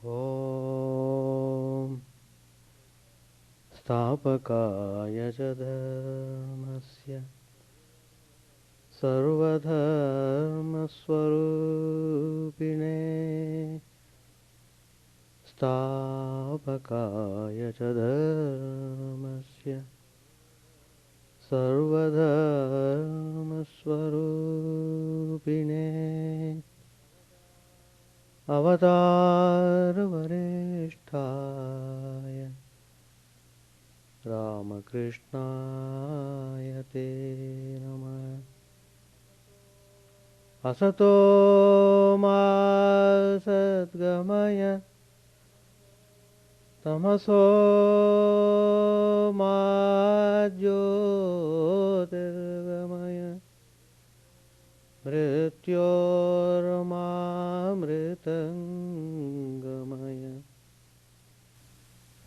Om Stapakaya च धर्मस्य सर्वधर्मस्वरूपिणे स्थापकाय च धर्मस्य सर्वधर्मस्वरूपिणे अवतारवरिष्ठाय Ramakrishnaय ते नमः असतो मा सद्गमय तमसो मा ज्योतिर्गमय मृत्योर्मामृतङ्गमय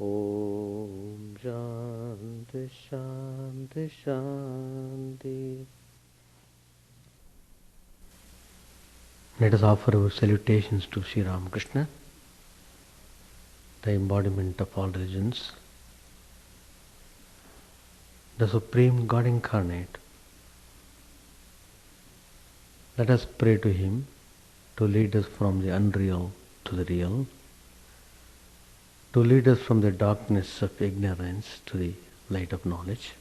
Om Shanti Shanti Shanti. Let us offer our salutations to Sri Ramakrishna, the embodiment of all religions, the Supreme God Incarnate. Let us pray to Him to lead us from the unreal to the real, to lead us from the darkness of ignorance to the light of knowledge,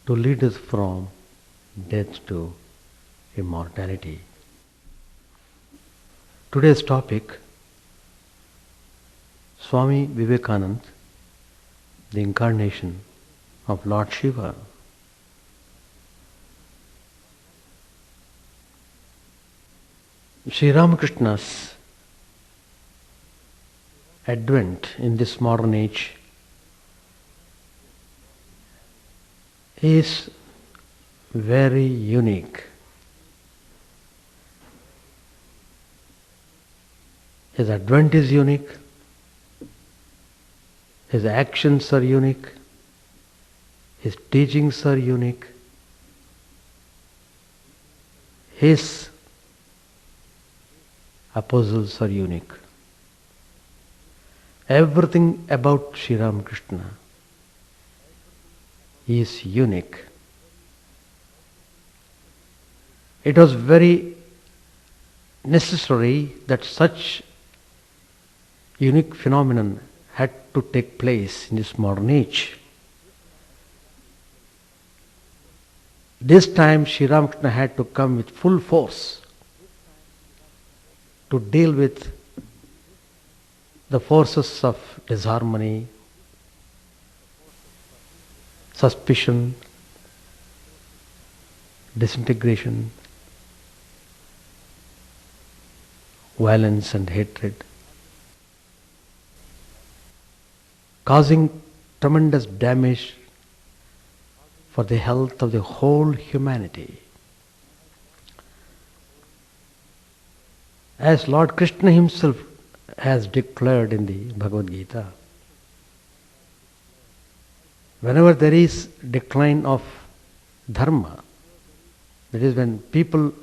to lead us from death to immortality. Today's topic, Swami Vivekananda, the incarnation of Lord Shiva. Sri Ramakrishna's advent in this modern age is very unique. His advent is unique, his actions are unique, his teachings are unique, his apostles are unique. Everything about Sri Ramakrishna is unique. It was very necessary that such unique phenomenon had to take place in this modern age. This time Sri Ramakrishna had to come with full force to deal with the forces of disharmony, suspicion, disintegration, violence and hatred, causing tremendous damage for the health of the whole humanity. As Lord Krishna himself has declared in the Bhagavad Gita, whenever there is decline of dharma, that is when people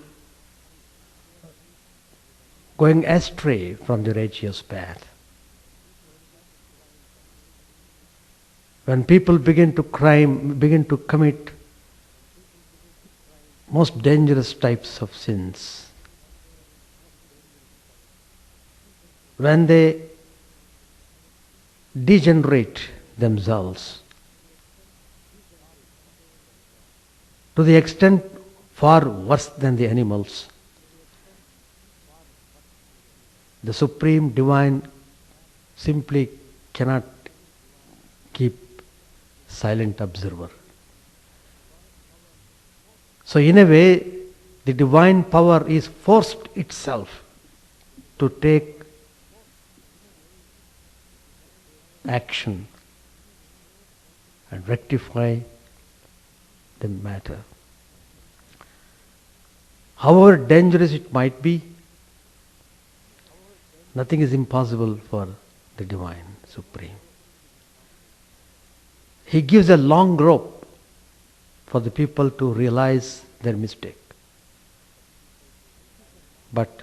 going astray from the righteous path, when people begin to commit most dangerous types of sins, when they degenerate themselves to the extent far worse than the animals, the Supreme Divine simply cannot keep silent observer. So in a way, the divine power is forced itself to take action and rectify the matter. However dangerous it might be, nothing is impossible for the Divine Supreme. He gives a long rope for the people to realize their mistake. But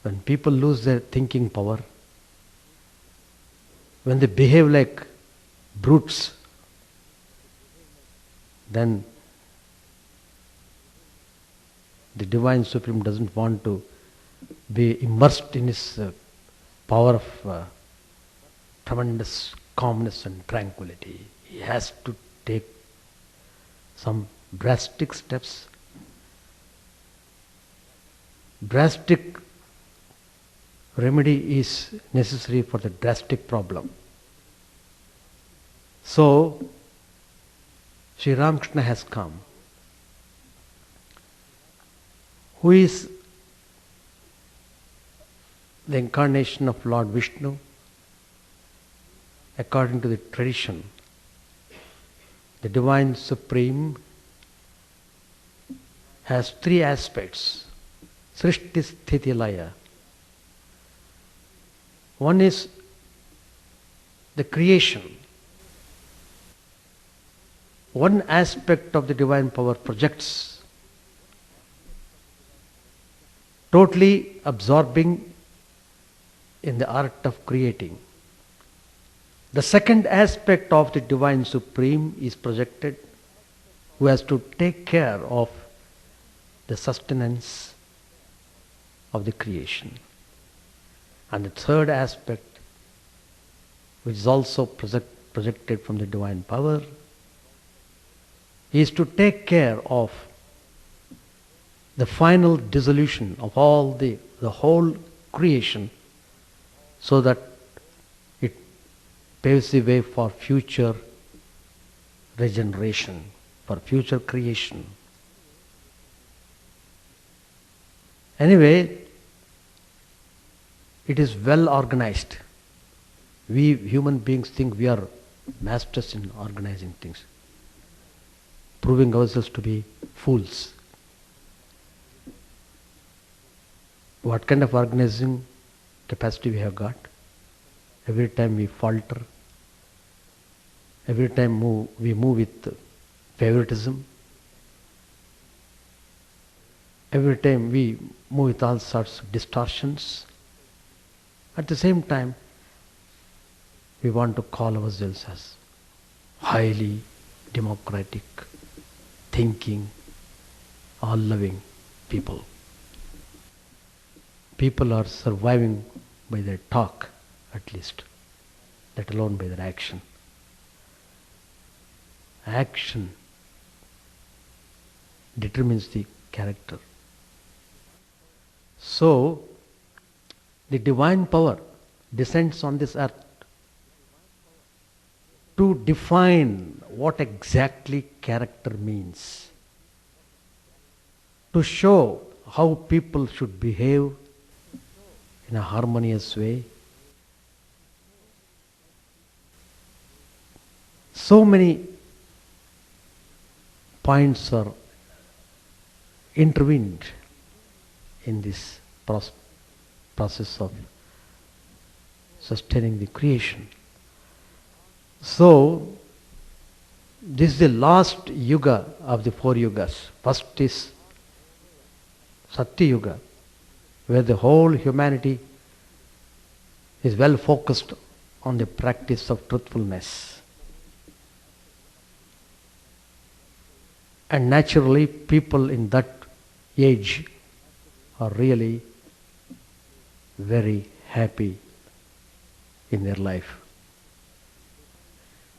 When people lose their thinking power, when they behave like brutes, then the Divine Supreme doesn't want to be immersed in his power of tremendous calmness and tranquility. He has to take some drastic steps. Drastic remedy is necessary for the drastic problem. So, Sri Ramakrishna has come. Who is the incarnation of Lord Vishnu? According to the tradition, the Divine Supreme has three aspects. Srishti Sthiti Laya. One is the creation. One aspect of the divine power projects, totally absorbing in the art of creating. The second aspect of the Divine Supreme is projected, who has to take care of the sustenance of the creation. And the third aspect, which is also projected from the divine power, is to take care of the final dissolution of all the whole creation, so that it paves the way for future regeneration, for future creation. Anyway, it is well organized. We human beings think we are masters in organizing things, proving ourselves to be fools. What kind of organizing capacity we have got? Every time we falter, every time we move with favoritism, every time we move with all sorts of distortions. At the same time, we want to call ourselves as highly democratic, thinking, all-loving people. People are surviving by their talk, at least, let alone by their action. Action determines the character. So, the divine power descends on this earth to define what exactly character means, to show how people should behave in a harmonious way. So many points are intervened in this process of sustaining the creation. So, this is the last yuga of the four yugas. First is Satya Yuga, where the whole humanity is well focused on the practice of truthfulness. And naturally, people in that age are really very happy in their life.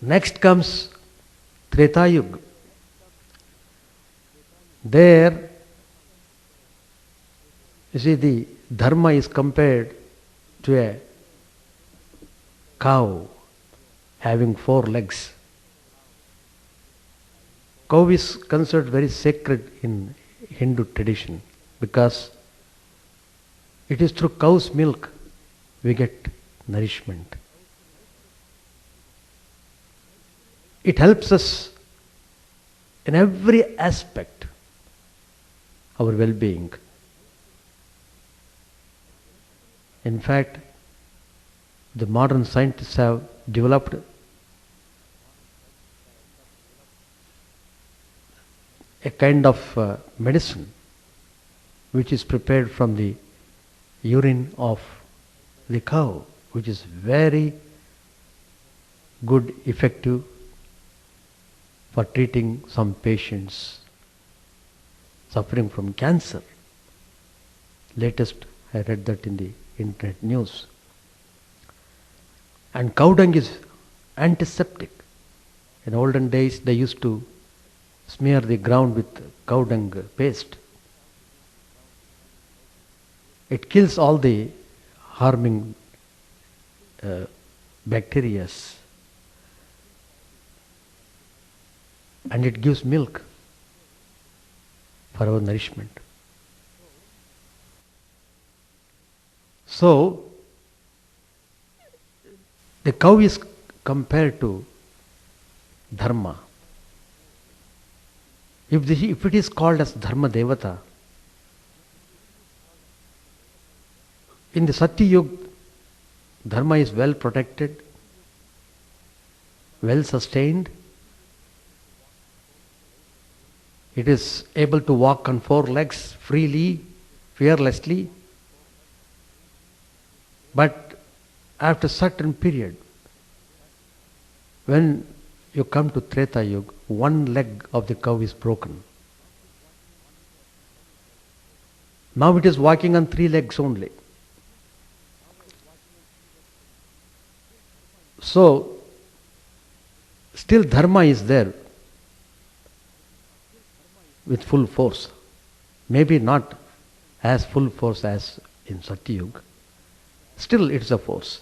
Next comes Treta Yuga. There, you see, the dharma is compared to a cow having 4 legs. Cow is considered very sacred in Hindu tradition because it is through cow's milk we get nourishment. It helps us in every aspect, our well-being. In fact, the modern scientists have developed a kind of medicine which is prepared from the urine of the cow, which is very good, effective for treating some patients suffering from cancer. Latest, I read that in the internet news. And cow dung is antiseptic. In olden days, they used to smear the ground with cow dung paste. It kills all the harming bacteria, and it gives milk for our nourishment. So, the cow is compared to dharma. If it is called as dharma devata, in the Satya Yuga, dharma is well protected, well sustained. It is able to walk on 4 legs freely, fearlessly. But after a certain period, when you come to Treta Yuga, 1 leg of the cow is broken. Now it is walking on 3 legs only. So, still dharma is there with full force. Maybe not as full force as in Satya Yuga. Still it's a force.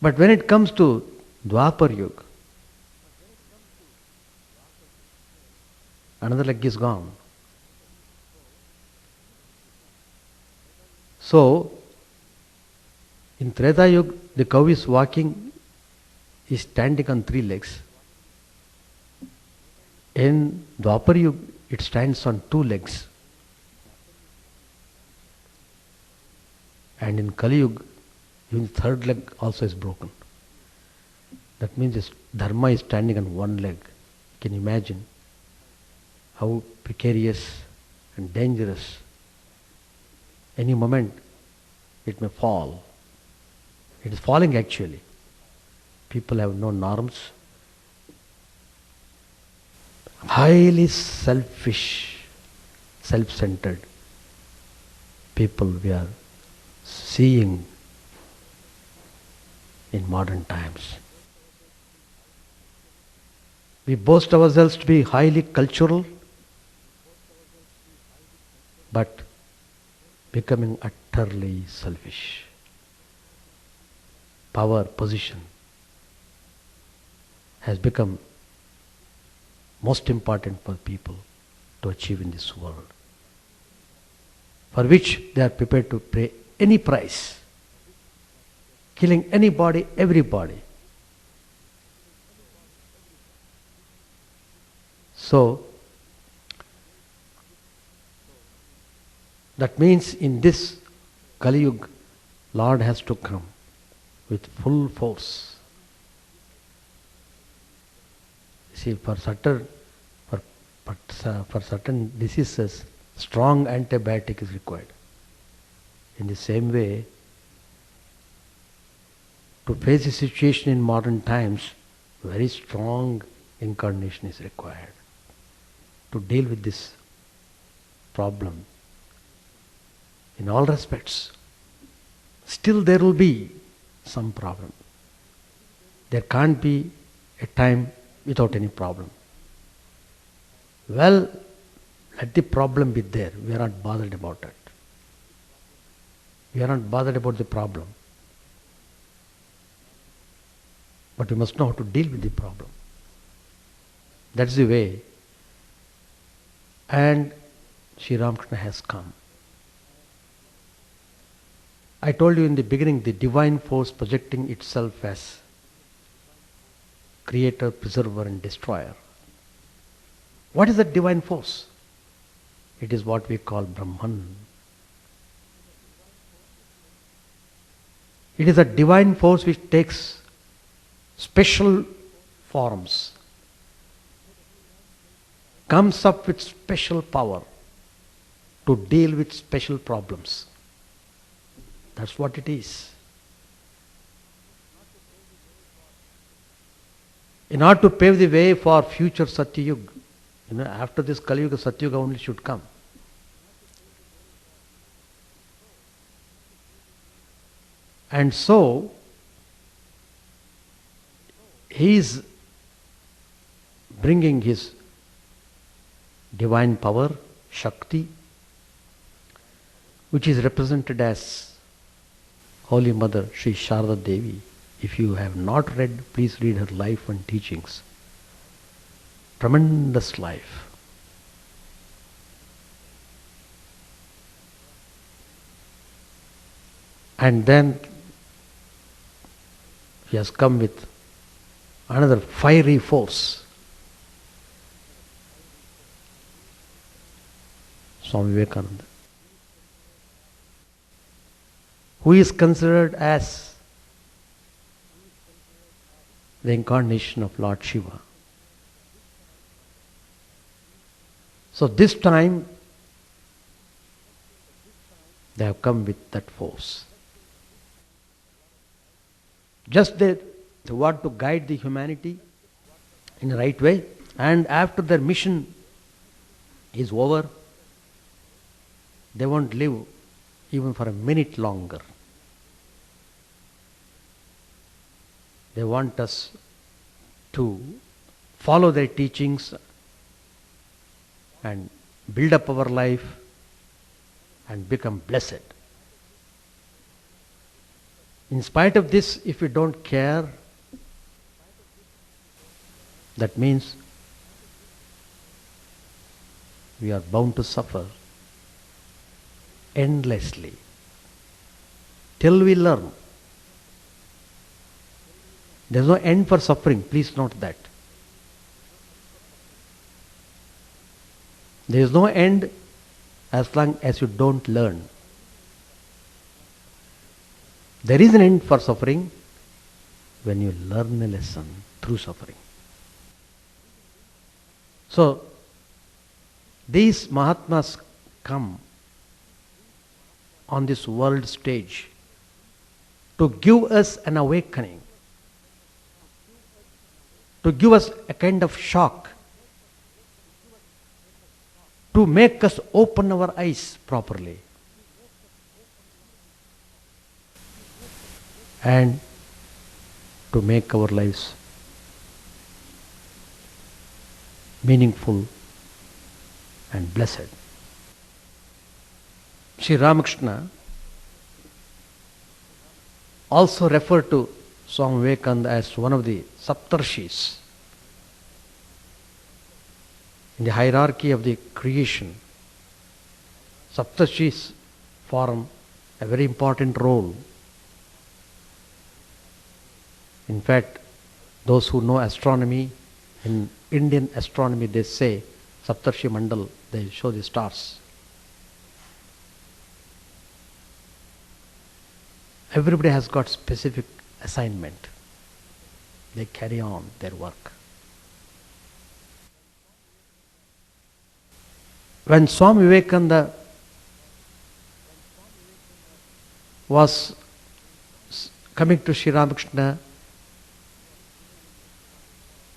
But when it comes to Dwapar Yuga, another leg is gone. So, in Treta Yuga, the cow is walking, is standing on 3 legs. In Dwapar Yuga, it stands on 2 legs. And in Kali Yuga, even the 3rd leg also is broken. That means this dharma is standing on 1 leg. You can imagine how precarious and dangerous. Any moment it may fall. It is falling actually. People have no norms. Highly selfish, self-centered people we are seeing in modern times. We boast ourselves to be highly cultural, but becoming utterly selfish. Power, position has become most important for people to achieve in this world, for which they are prepared to pay any price, killing anybody, everybody. So, that means in this Kali Yuga, Lord has to come with full force. See, for certain diseases, strong antibiotic is required. In the same way, to face a situation in modern times, very strong incarnation is required to deal with this problem in all respects. Still there will be some problem. There can't be a time without any problem. Well, let the problem be there. We are not bothered about it. We are not bothered about the problem. But we must know how to deal with the problem. That's the way. And Sri Ramakrishna has come. I told you in the beginning, the divine force projecting itself as creator, preserver and destroyer. What is that divine force? It is what we call Brahman. It is a divine force which takes special forms, comes up with special power to deal with special problems. That's what it is. In order to pave the way for future Satya Yuga, after this Kali Yuga, Satya Yuga only should come. And so, he is bringing his divine power, Shakti, which is represented as Holy Mother Sri Sharda Devi. If you have not read, please read her life and teachings. Tremendous life. And then he has come with another fiery force. Swami Vivekananda, who is considered as the incarnation of Lord Shiva. So this time they have come with that force. Just they want to guide the humanity in the right way, and after their mission is over, they won't live even for a minute longer. They want us to follow their teachings and build up our life and become blessed. In spite of this, if we don't care, that means we are bound to suffer endlessly till we learn. There is no end for suffering, please note that. There is no end as long as you don't learn. There is an end for suffering when you learn a lesson through suffering. So, these Mahatmas come on this world stage to give us an awakening, to give us a kind of shock, to make us open our eyes properly, and to make our lives meaningful and blessed. Sri Ramakrishna also referred to Swami Vivekananda as one of the Saptarshis in the hierarchy of the creation. Saptarshis form a very important role. In fact, those who know astronomy, in Indian astronomy they say Saptarshi Mandal, they show the stars. Everybody has got specific assignment. They carry on their work. When Swami Vivekananda was coming to Sri Ramakrishna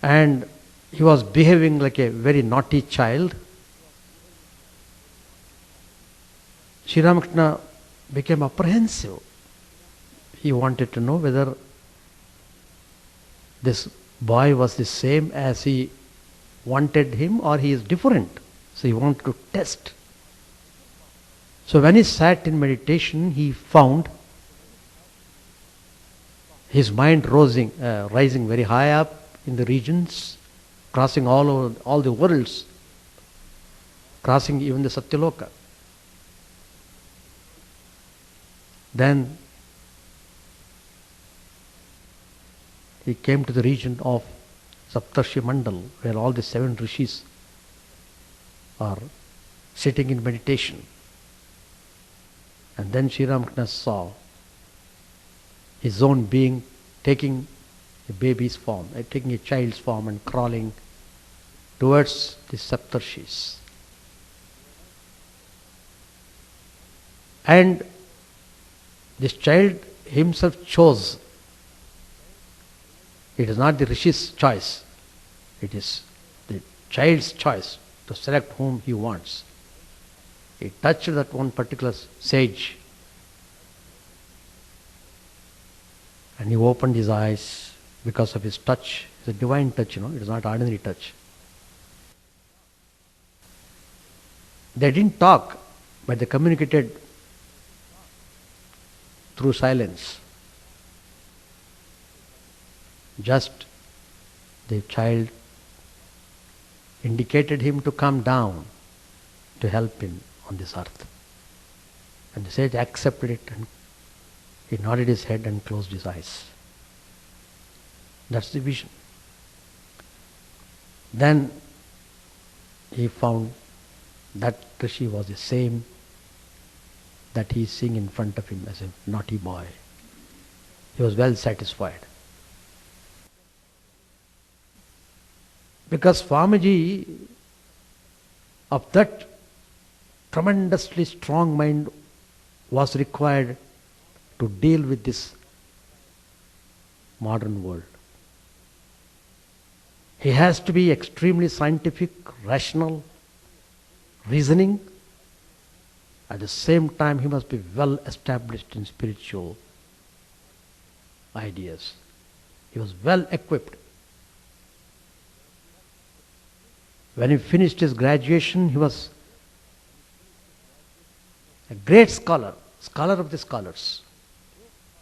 and he was behaving like a very naughty child, Sri Ramakrishna became apprehensive. He wanted to know whether this boy was the same as he wanted him or he is different. So he wanted to test. So when he sat in meditation, he found his mind rising very high up in the regions, crossing all the worlds, crossing even the Satyaloka. Then he came to the region of Saptarshi Mandal, where all the 7 rishis are sitting in meditation. And then Sri Ramakrishna saw his own being taking a baby's form, taking a child's form and crawling towards the Saptarshis. And This child himself chose. It is not the Rishi's choice. It is the child's choice to select whom he wants. He touched that one particular sage and he opened his eyes because of his touch. It's a divine touch, it is not ordinary touch. They didn't talk, but they communicated through silence. Just the child indicated him to come down to help him on this earth. And the sage accepted it and he nodded his head and closed his eyes. That's the vision. Then he found that Rishi was the same that he is seeing in front of him as a naughty boy. He was well satisfied. Because Swamiji, of that tremendously strong mind, was required to deal with this modern world. He has to be extremely scientific, rational, reasoning. At the same time, he must be well established in spiritual ideas. He was well equipped. When he finished his graduation, he was a great scholar, scholar of the scholars.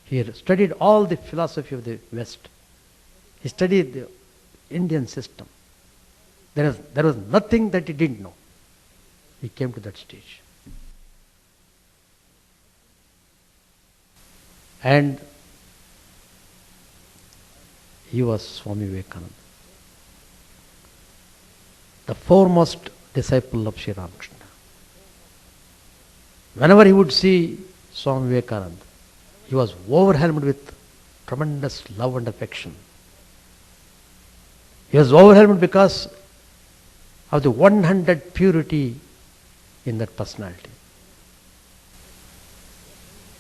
He had studied all the philosophy of the West. He studied the Indian system. There was nothing that he didn't know. He came to that stage. And he was Swami Vivekananda, the foremost disciple of Sri Ramakrishna. Whenever he would see Swami Vivekananda, he was overwhelmed with tremendous love and affection. He was overwhelmed because of the 100 purity in that personality.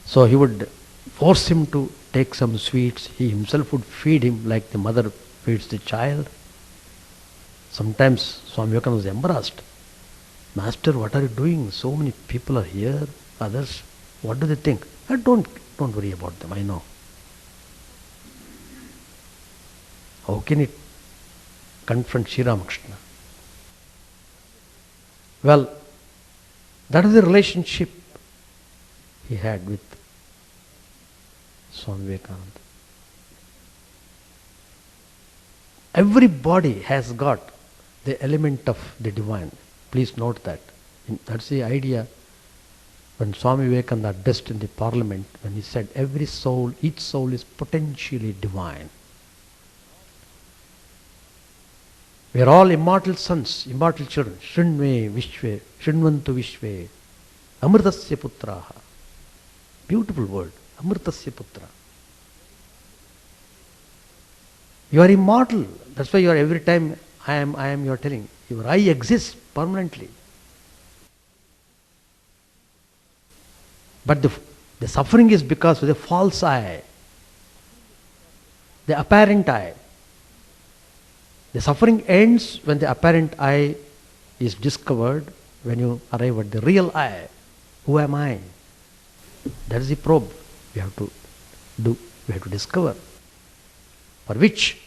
So he would force him to take some sweets. He himself would feed him like the mother feeds the child. Sometimes Swami Vivekananda was embarrassed. Master, what are you doing? So many people are here, others. What do they think? Don't worry about them, I know. How can it confront Sri Ramakrishna? Well, that is the relationship he had with Swami Vivekananda. Everybody has got the element of the divine. Please note that. That's the idea when Swami Vivekananda addressed in the parliament, when he said every soul, each soul is potentially divine. We are all immortal sons, immortal children. Shrinve Vishve, Shrinvantu Vishve, Amritasya Putraha. Beautiful word, Amritasya Putra. You are immortal. That's why you are every time I am, you are telling. Your I exists permanently. But the suffering is because of the false I, the apparent I. The suffering ends when the apparent I is discovered, when you arrive at the real I. Who am I? That is the probe we have to do, we have to discover, for which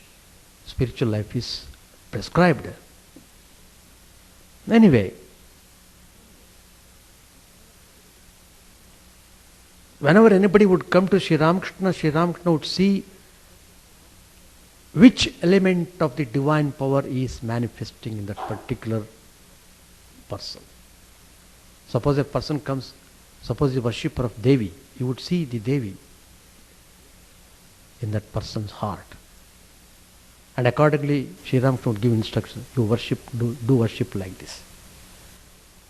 spiritual life is prescribed. Anyway, whenever anybody would come to Sri Ramakrishna would see which element of the divine power is manifesting in that particular person. Suppose a person comes, suppose a worshipper of Devi, you would see the Devi in that person's heart. And accordingly, Sri Ramakrishna would give instructions, you worship, do worship like this.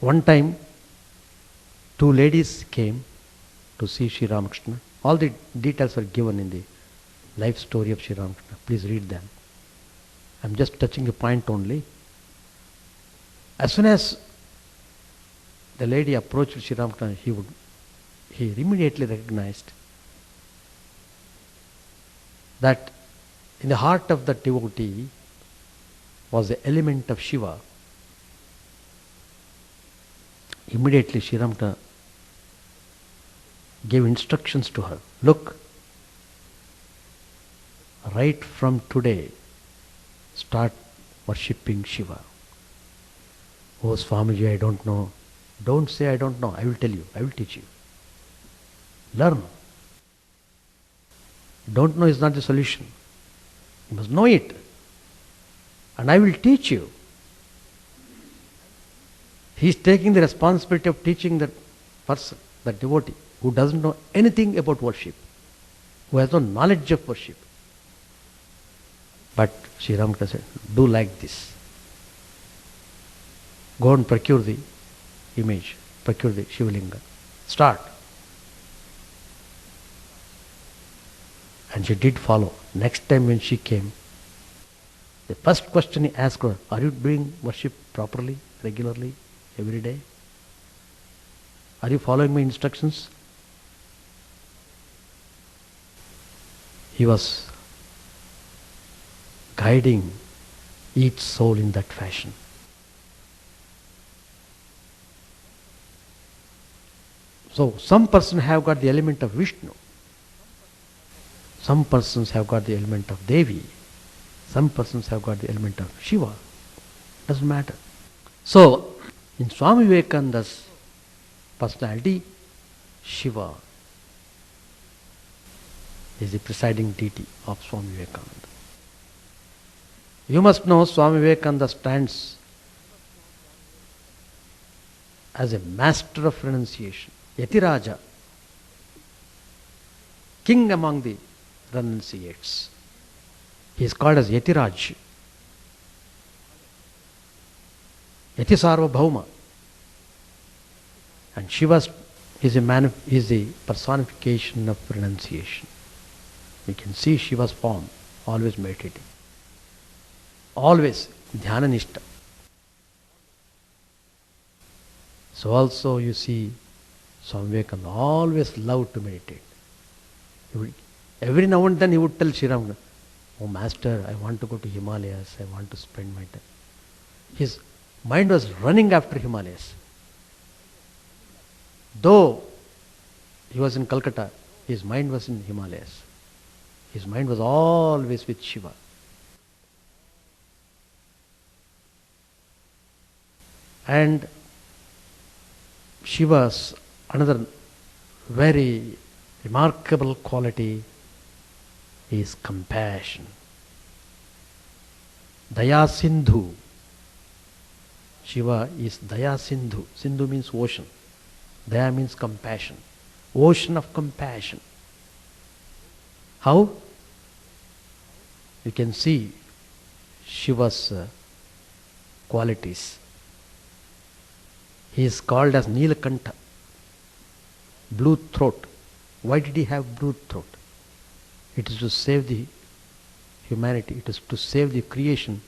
One time, two ladies came to see Sri Ramakrishna. All the details are given in the life story of Sri Ramakrishna. Please read them. I am just touching a point only. As soon as the lady approached Sri Ramakrishna, he immediately recognized that in the heart of the devotee was the element of Shiva. Immediately Sri Ramakrishna gave instructions to her. Look, right from today, start worshipping Shiva. Oh Swamiji, I don't know. Don't say I don't know. I will tell you. I will teach you. Learn. Don't know is not the solution. You must know it. And I will teach you. He is taking the responsibility of teaching that person, that devotee, who doesn't know anything about worship, who has no knowledge of worship. But Sri Ramakrishna said, do like this. Go and procure the image, procure the Shivalinga. Start. And she did follow. Next time when she came, the first question he asked her, are you doing worship properly, regularly, every day? Are you following my instructions? He was guiding each soul in that fashion. So some persons have got the element of Vishnu. Some persons have got the element of Devi. Some persons have got the element of Shiva. Doesn't matter. So, in Swami Vivekananda's personality, Shiva is the presiding deity of Swami Vivekananda. You must know Swami Vivekananda stands as a master of renunciation, Yatiraja, king among the renunciates. He is called as Yatiraj, Yati Sarvabhauma. And Shiva is the personification of renunciation. You can see Shiva's form, always meditating. Always dhyana nishta. So also you see Swami Vivekananda always loved to meditate. Every now and then he would tell Sri Ramakrishna, oh Master, I want to go to Himalayas, I want to spend my time. His mind was running after Himalayas. Though he was in Calcutta, his mind was in Himalayas. His mind was always with Shiva. And Shiva's another very remarkable quality is compassion. Daya Sindhu. Shiva is Daya Sindhu. Sindhu means ocean. Daya means compassion. Ocean of compassion. How? You can see Shiva's qualities. He is called as Nilakantha, blue throat. Why did he have blue throat? It is to save the humanity. It is to save the creation.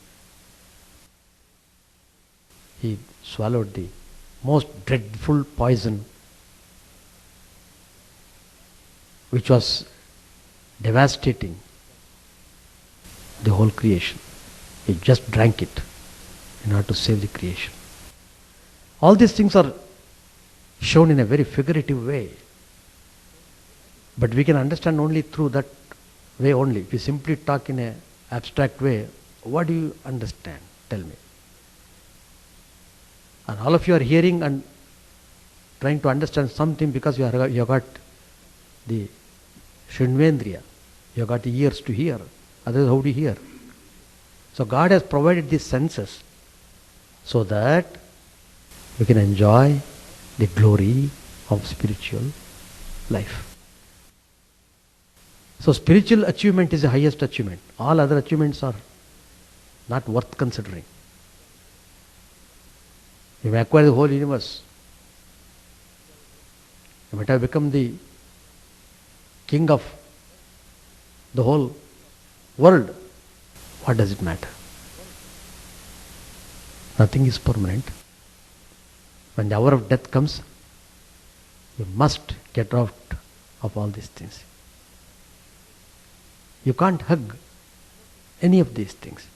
He swallowed the most dreadful poison which was devastating the whole creation. He just drank it in order to save the creation. All these things are shown in a very figurative way. But we can understand only through that way only. If you simply talk in an abstract way, what do you understand? Tell me. And all of you are hearing and trying to understand something because you have got the Srinvendriya. You have got the ears to hear. Otherwise, how do you hear? So God has provided these senses so that we can enjoy the glory of spiritual life. So spiritual achievement is the highest achievement. All other achievements are not worth considering. You may acquire the whole universe. You might have become the king of the whole world. What does it matter? Nothing is permanent. When the hour of death comes, you must get out of all these things. You can't hug any of these things.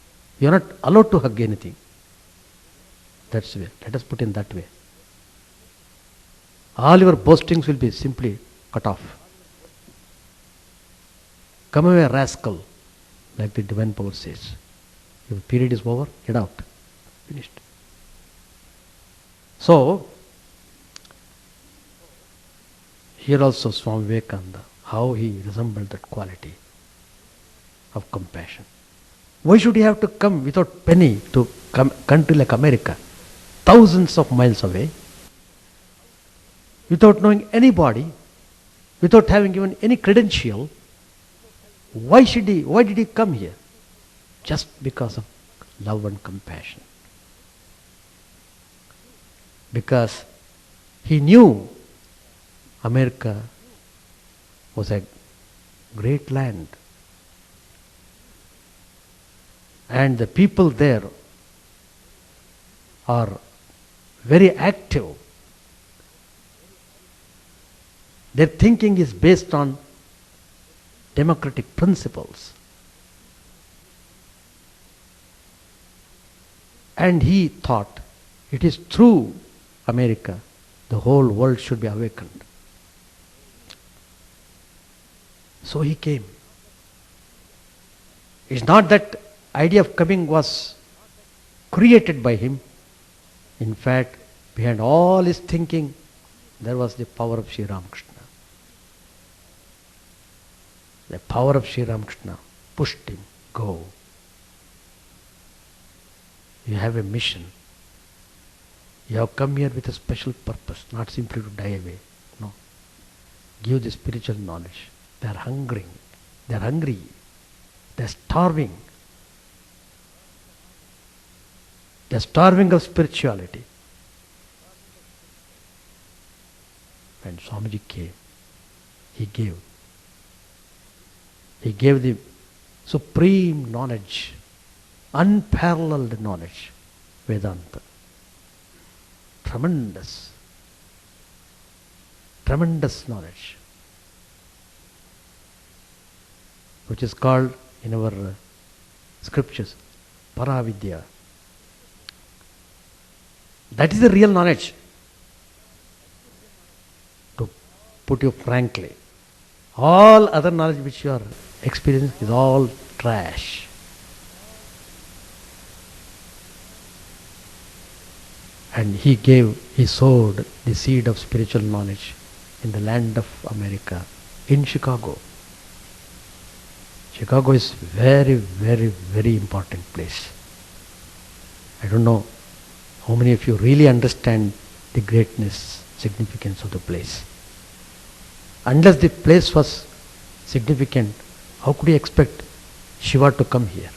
You are not allowed to hug anything. That's the way. Let us put in that way. All your boastings will be simply cut off. Come away, rascal, like the divine power says. Your period is over, get out. Finished. So, here also Swami Vivekananda, how he resembled that quality of compassion. Why should he have to come without penny to country like America, thousands of miles away, without knowing anybody, without having even any credential? Why did he come here? Just because of love and compassion. Because he knew America was a great land. And the people there are very active. Their thinking is based on democratic principles. And he thought it is through America the whole world should be awakened. So he came. It's not that idea of coming was created by him. In fact, behind all his thinking, there was the power of Sri Ramakrishna. The power of Sri Ramakrishna pushed him, go. You have a mission. You have come here with a special purpose, not simply to die away. No. Give the spiritual knowledge. They are hungry. They are hungry. They are starving. They are starving of spirituality. When Swamiji came, he gave. He gave the supreme knowledge, unparalleled knowledge, Vedanta. Tremendous knowledge, which is called in our scriptures Paravidya. That is the real knowledge. To put you frankly, all other knowledge which you are experiencing is all trash. And he sowed the seed of spiritual knowledge in the land of America, in Chicago. Chicago is very, very, very important place. I don't know how many of you really understand the greatness, significance of the place. Unless the place was significant, how could you expect Shiva to come here?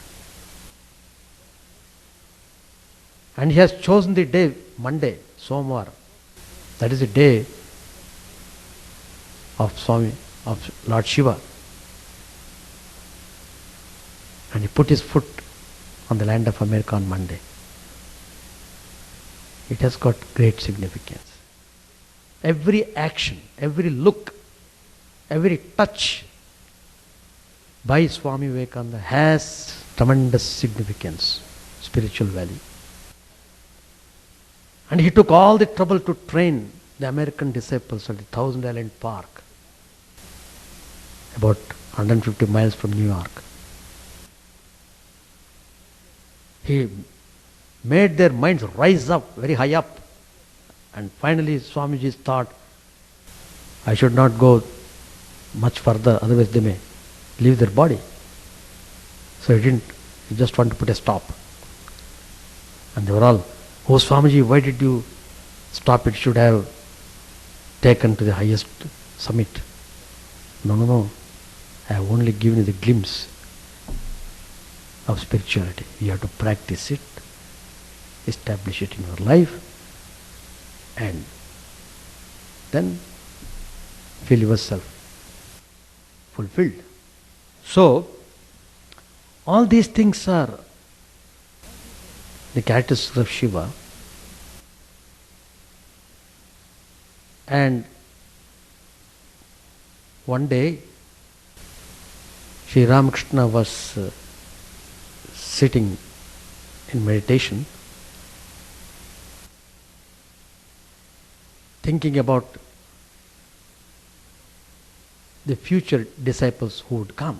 And he has chosen the day, Monday, Somvar. That is the day of Lord Shiva. And he put his foot on the land of America on Monday. It has got great significance. Every action, every look, every touch by Swami Vivekananda has tremendous significance, spiritual value. And he took all the trouble to train the American disciples at the Thousand Island Park, about 150 miles from New York. He made their minds rise up, very high up. And finally Swamiji thought, I should not go much further, otherwise they may leave their body. So he didn't, he just wanted to put a stop. And they were all, oh Swamiji, why did you stop? It should have taken to the highest summit. No. I have only given you the glimpse of spirituality. You have to practice it, establish it in your life, and then feel yourself fulfilled. So, all these things are the characteristics of Shiva. And one day, Sri Ramakrishna was sitting in meditation, thinking about the future disciples who would come.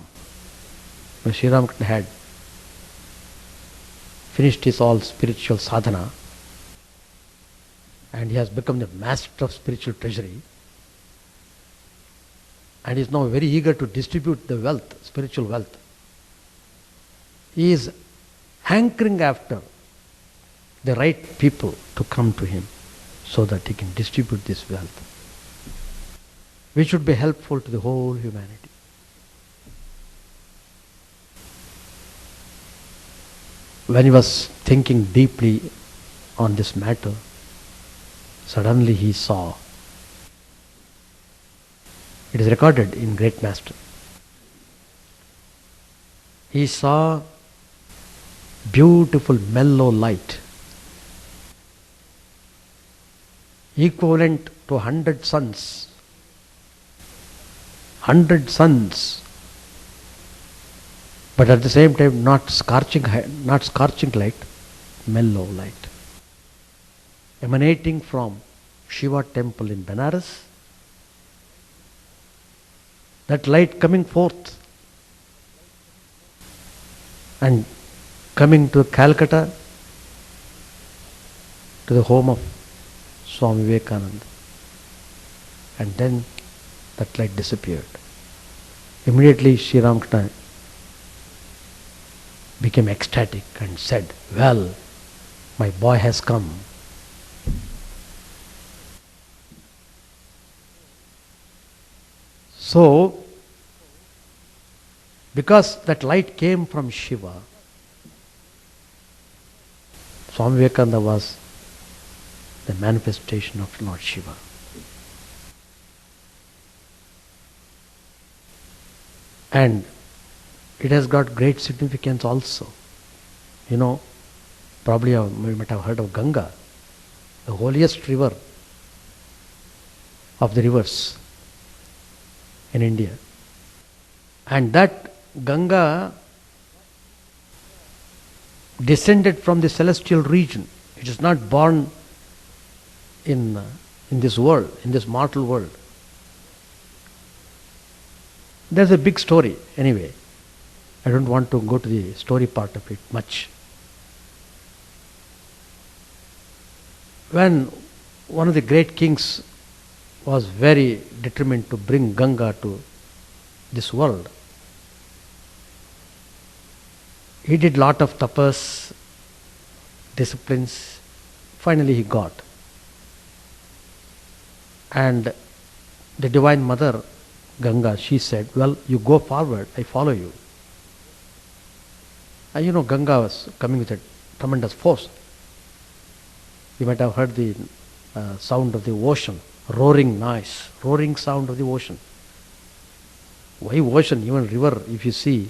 When Sri Ramakrishna had finished his all spiritual sadhana and he has become the master of spiritual treasury, and is now very eager to distribute the wealth, spiritual wealth. He is hankering after the right people to come to him so that he can distribute this wealth, which should be helpful to the whole humanity. When he was thinking deeply on this matter, suddenly he saw, it is recorded in Great Master, he saw beautiful mellow light equivalent to 100 suns. 100 suns, but at the same time not scorching light, mellow light, emanating from Shiva temple in Benares. That light coming forth and coming to Calcutta, to the home of Swami Vivekananda, and then that light disappeared. Immediately Sri Ramakrishna became ecstatic and said, "Well, my boy has come." So, because that light came from Shiva, Swami Vivekananda was the manifestation of Lord Shiva. And it has got great significance also. You know, probably you might have heard of Ganga, the holiest river of the rivers in India. And that Ganga descended from the celestial region. It is not born in this world, in this mortal world. There's a big story anyway. I don't want to go to the story part of it much. When one of the great kings was very determined to bring Ganga to this world, he did lot of tapas, disciplines. Finally he got. And the Divine Mother, Ganga, she said, "Well, you go forward, I follow you." And you know, Ganga was coming with a tremendous force. You might have heard the sound of the ocean, roaring noise, roaring sound of the ocean. Why ocean? Even river, if you see,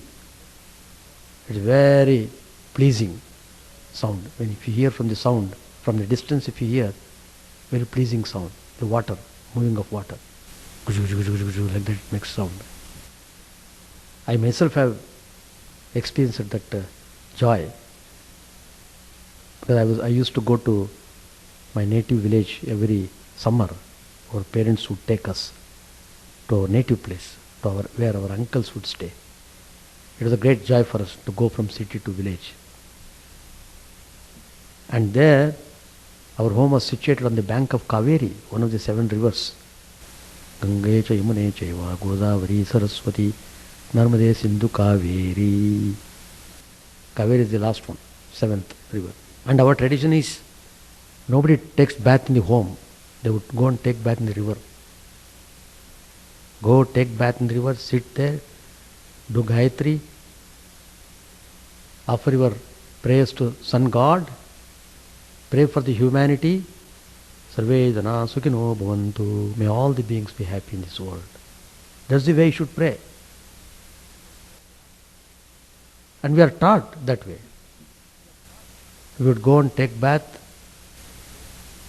it's very pleasing sound. When if you hear from the sound, from the distance if you hear, very pleasing sound, the water, moving of water. Like that it makes sound. I myself have experienced that joy, because I used to go to my native village every summer. Our parents would take us to our native place, to where our uncles would stay. It was a great joy for us to go from city to village. And there, our home was situated on the bank of Kaveri, one of the 7 rivers. Gange cha Yamune chaiva Godavari Saraswati Narmade Sindhu Kaveri. Kaveri is the last one, 7th river. And our tradition is, nobody takes bath in the home. They would go and take bath in the river. Go take bath in the river, sit there, do Gayatri, offer your prayers to Sun God, pray for the humanity. Sarve jana sukhino bhavantu. May all the beings be happy in this world. That's the way you should pray. And we are taught that way. We would go and take bath,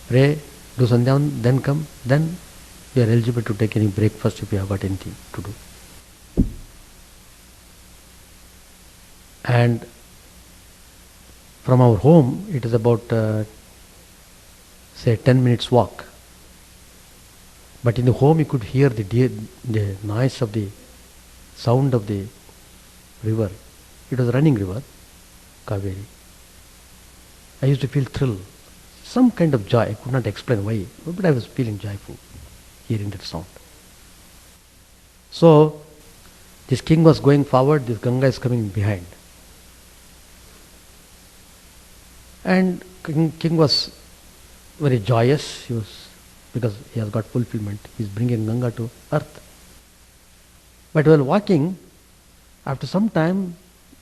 pray, do sandhyavan, then come, then we are eligible to take any breakfast if we have got anything to do. And from our home, it is about, say, 10 minutes walk. But in the home, you could hear the noise of the sound of the river. It was a running river, Kaveri. I used to feel thrill, some kind of joy. I could not explain why, but I was feeling joyful hearing that sound. So, this king was going forward, this Ganga is coming behind. And king was very joyous. He was, because he has got fulfillment. He is bringing Ganga to earth. But while walking, after some time,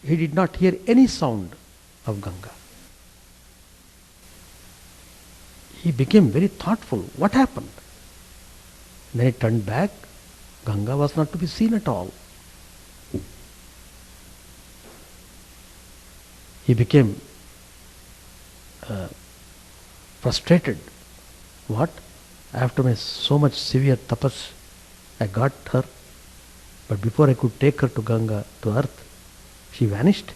he did not hear any sound of Ganga. He became very thoughtful. What happened? Then he turned back. Ganga was not to be seen at all. He became frustrated. What? After my so much severe tapas, I got her, but before I could take her to Ganga, to earth, she vanished.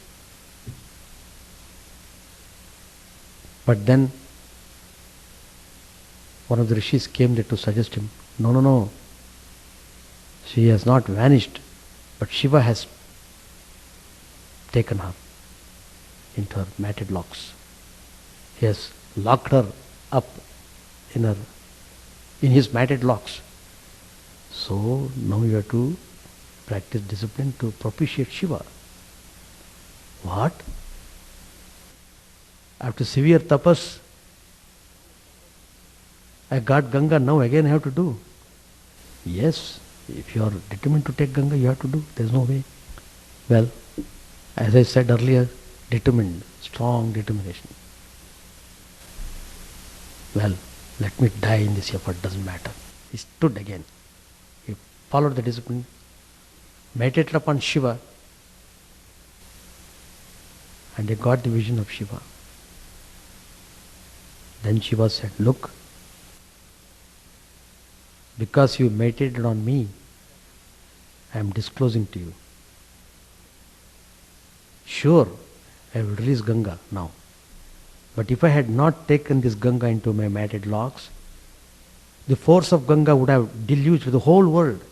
But then one of the rishis came there to suggest him, no, she has not vanished, but Shiva has taken her into her matted locks. He has locked her up in his matted locks. So now you have to practice discipline to propitiate Shiva. What? After severe tapas, I got Ganga, now again I have to do. Yes, if you are determined to take Ganga, you have to do. There is no way. Well, as I said earlier, determined, strong determination. Well, let me die in this effort, doesn't matter. He stood again. He followed the discipline, meditated upon Shiva, and he got the vision of Shiva. Then Shiva said, look, because you meditated on me, I am disclosing to you. Sure, I will release Ganga now. But if I had not taken this Ganga into my matted locks, the force of Ganga would have deluged the whole world.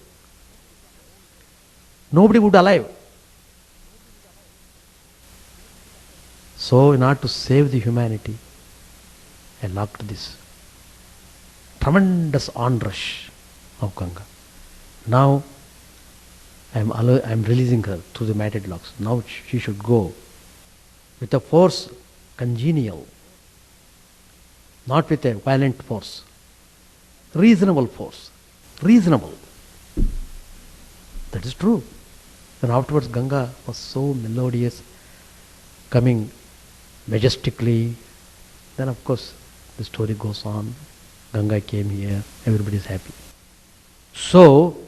Nobody would be alive. So in order to save the humanity, I locked this tremendous onrush of Ganga. Now I am releasing her through the matted locks. Now she should go with a force congenial, not with a violent force. Reasonable force. Reasonable. That is true. And afterwards Ganga was so melodious, coming majestically. Then of course the story goes on. Ganga came here, everybody is happy. So,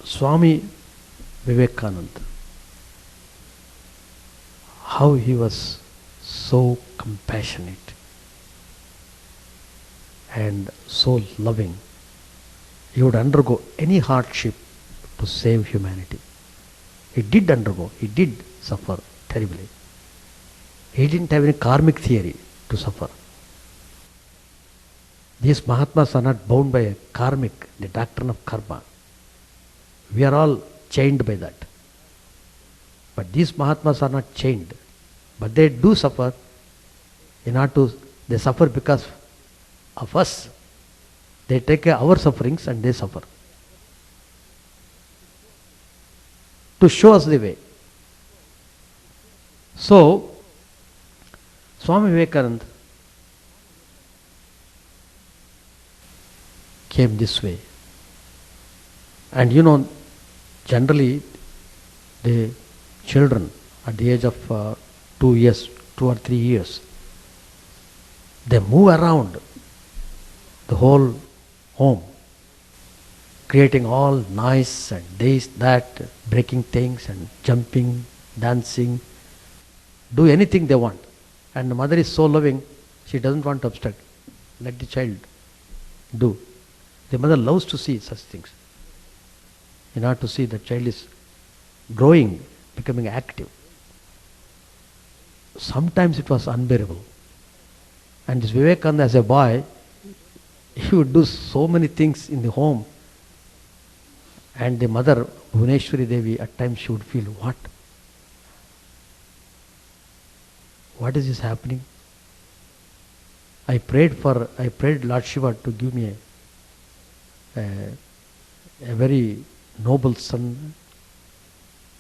Swami Vivekananda, how he was so compassionate and so loving. He would undergo any hardship to save humanity. He did undergo, he did suffer terribly. He didn't have any karmic theory to suffer. These Mahatmas are not bound by a karmic, the doctrine of karma. We are all chained by that. But these Mahatmas are not chained. But they do suffer they suffer because of us. They take our sufferings and they suffer. To show us the way. So, Swami Vivekananda came this way. And generally the children at the age of 2 or 3 years, they move around the whole home, creating all noise and this, that, breaking things and jumping, dancing, do anything they want. And the mother is so loving, she doesn't want to obstruct. Let the child do. The mother loves to see such things. In order to see the child is growing becoming active. Sometimes it was unbearable. And this Vivekananda as a boy, he would do so many things in the home. And the mother, Bhuvneshwari Devi, at times she would feel, what? What is this happening? I prayed Lord Shiva to give me a very noble son,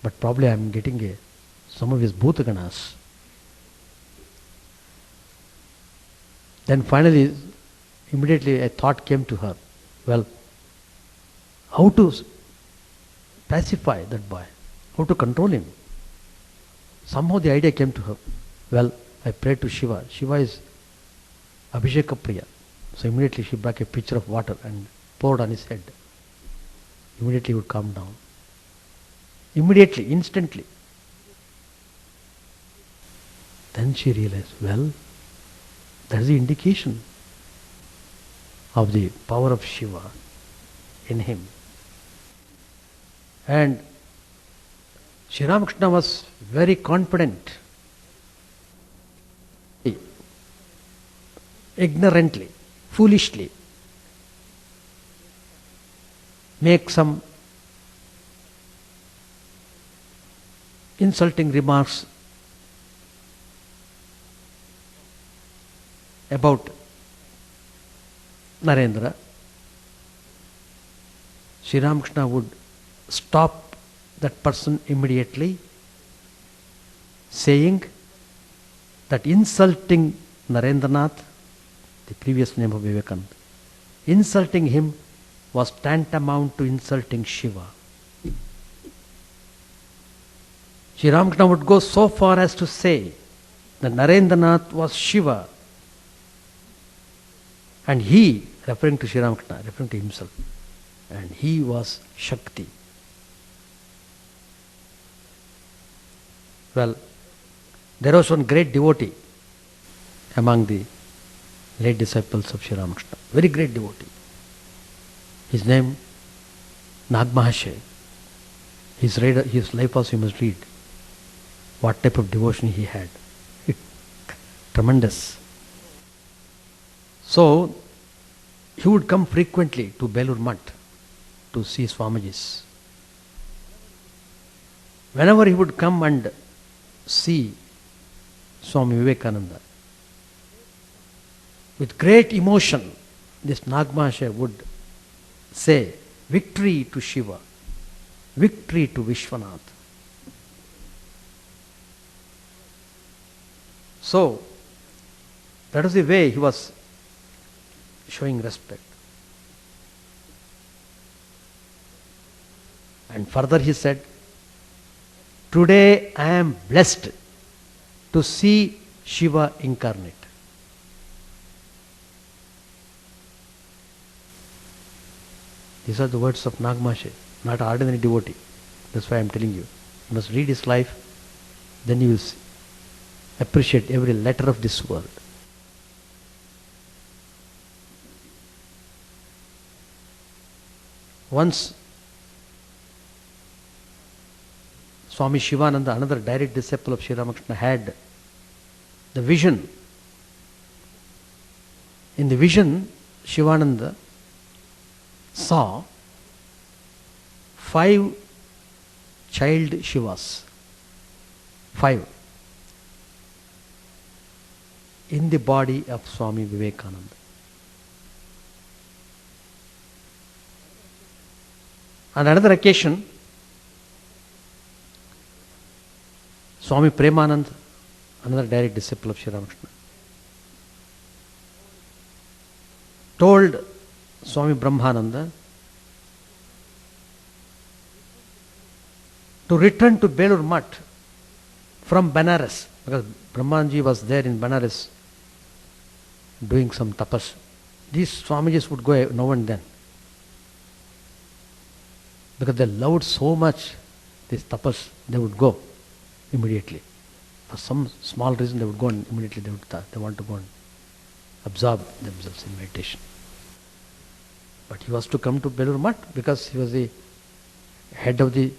but probably I am getting some of his Bhutaganas. Then finally, immediately a thought came to her, well, how to pacify that boy, how to control him. Somehow the idea came to her, well, I prayed to Shiva. Shiva is Abhisheka Priya. So immediately she brought a pitcher of water and poured on his head. Immediately he would calm down. Immediately, instantly. Then she realized, well, that is the indication of the power of Shiva in him. And Sri Ramakrishna was very confident. Ignorantly, foolishly make some insulting remarks about Narendra. Sri Ramakrishna would stop that person immediately, saying that insulting Narendranath, the previous name of Vivekananda, insulting him was tantamount to insulting Shiva. Sri Ramakrishna would go so far as to say that Narendranath was Shiva, and he, referring to Sri Ramakrishna, referring to himself, and he was Shakti. Well, there was one great devotee among the late disciples of Sri Ramakrishna, very great devotee. His name, Nag Mahasaya. His life also you must read. What type of devotion he had. Tremendous. So, he would come frequently to Belur Math to see Swamijis. Whenever he would come and see Swami Vivekananda, with great emotion, this Nag Mahasaya would say, victory to Shiva, victory to Vishwanath. So, that is the way he was showing respect. And further he said, today I am blessed to see Shiva incarnate. These are the words of Nag Mahasaya, not an ordinary devotee. That's why I am telling you. You must read his life, then you will appreciate every letter of this word. Once Swami Shivananda, another direct disciple of Sri Ramakrishna, had the vision. In the vision, Shivananda saw 5 child Shivas, 5, in the body of Swami Vivekananda. On another occasion, Swami Premanand, another direct disciple of Sri Ramakrishna, told Swami Brahmananda to return to Belur Math from Banaras, because Brahmanji was there in Banaras doing some tapas. These Swamijis would go now and then, because they loved so much this tapas, they would go immediately. For some small reason they would go and immediately they want to go and absorb themselves in meditation. But he was to come to Belur Math because he was the head of the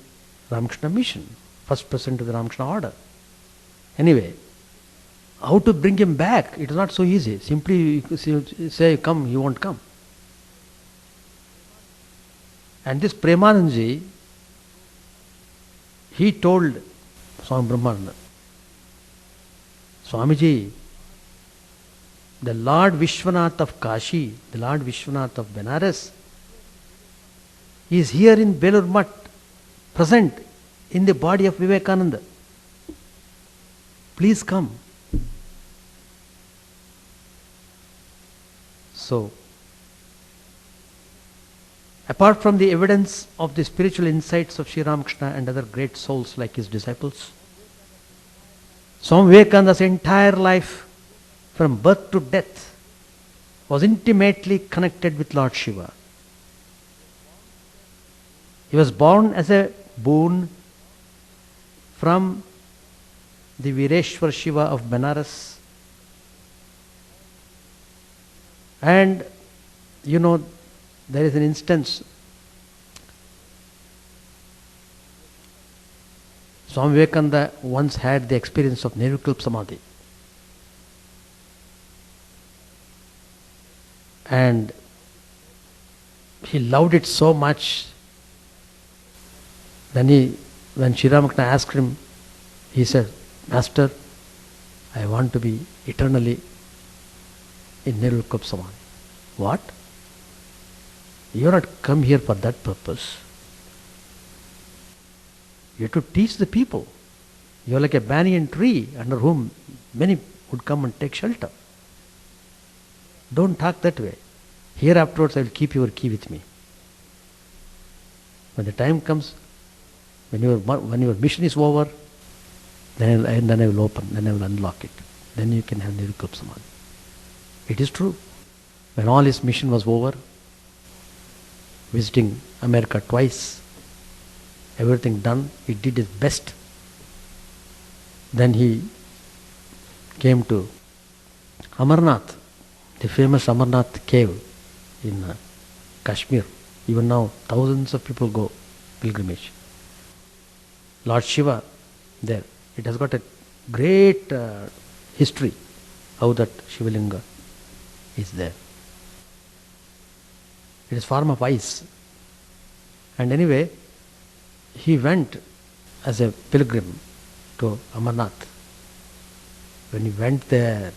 Ramakrishna mission. first president of the Ramakrishna order. Anyway, how to bring him back? It is not so easy. Simply say, come, he won't come. And this Premananji, he told Swami Brahmananda, Swamiji, the Lord Vishwanath of Kashi, the Lord Vishwanath of Benares, is here in Belur Math, present in the body of Vivekananda. Please come. So, apart from the evidence of the spiritual insights of Sri Ramakrishna and other great souls like his disciples, Swami Vivekananda's entire life, from birth to death, was intimately connected with Lord Shiva. He was born as a boon from the Vireshwar Shiva of Benares. And there is an instance, Swami Vivekananda once had the experience of Nirvikalpa Samadhi. And he loved it so much. Then when Sri Ramakrishna asked him, he said, Master, I want to be eternally in Nirvikalpa Samadhi. What? You have not come here for that purpose. You have to teach the people. You are like a banyan tree under whom many would come and take shelter. Don't talk that way. Here afterwards I will keep your key with me. When the time comes, when your mission is over, then I will open, then I will unlock it. Then you can have Nirvikalpa Samadhi. It is true. When all his mission was over, visiting America twice, everything done, he did his best. Then he came to Amarnath, the famous Amarnath cave in Kashmir. Even now, thousands of people go pilgrimage. Lord Shiva there. It has got a great history, how that Shivalinga is there. It is form of ice. And anyway, he went as a pilgrim to Amarnath. When he went there,